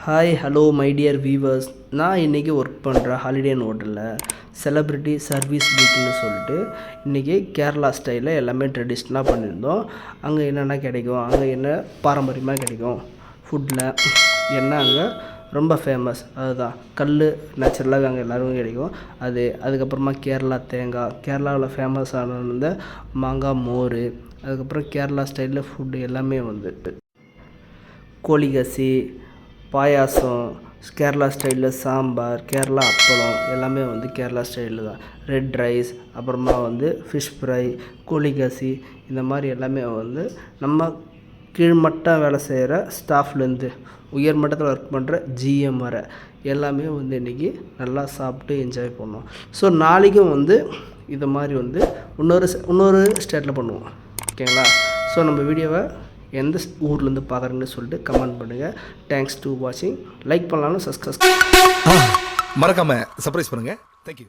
Hi hello my dear viewers. நான் இன்றைக்கி work பண்ணுற ஹாலிடே இன் ஹோட்டலில் செலிப்ரிட்டி சர்வீஸ் வீக்னு சொல்லிட்டு இன்றைக்கி கேரளா ஸ்டைலில் எல்லாமே ட்ரெடிஷ்னலாக பண்ணியிருந்தோம். அங்கே என்னென்ன கிடைக்கும், அங்கே என்ன பாரம்பரியமாக கிடைக்கும், ஃபுட்டில் என்ன அங்கே ரொம்ப ஃபேமஸ், அதுதான் கல் நேச்சுரலாக அங்கே எல்லாருமே கிடைக்கும். அதுக்கப்புறமா கேரளா தேங்காய், கேரளாவில் ஃபேமஸான வந்து மாங்காய் மோர், அதுக்கப்புறம் கேரளா ஸ்டைலில் ஃபுட்டு எல்லாமே வந்துட்டு கோழிகசி, பாயாசம், கேரளா ஸ்டைலில் சாம்பார், கேரளா அப்பளம் எல்லாமே வந்து கேரளா ஸ்டைலில் தான். ரெட் ரைஸ், அப்புறமா வந்து ஃபிஷ் ஃப்ரை, கோழிகசி, இந்த மாதிரி எல்லாமே வந்து நம்ம கீழ்மட்டம் வேலை செய்கிற ஸ்டாஃப்லேருந்து உயர் மட்டத்தில் ஒர்க் பண்ணுற ஜிஎம் வர எல்லாமே வந்து இன்றைக்கி நல்லா சாப்பிட்டு என்ஜாய் பண்ணோம். ஸோ நாளைக்கும் வந்து இதை மாதிரி வந்து இன்னொரு ஸ்டேட்டில் பண்ணுவோம். ஓகேங்களா? ஸோ நம்ம வீடியோவை எந்த ஊர்லேருந்து பார்க்குறீங்கன்னு சொல்லிட்டு கமெண்ட் பண்ணுங்கள். தேங்க்ஸ் டு வாட்சிங். லைக் பண்ணலாம்னு மறக்காமல் சர்ப்ரைஸ் பண்ணுங்கள். தேங்க்யூ.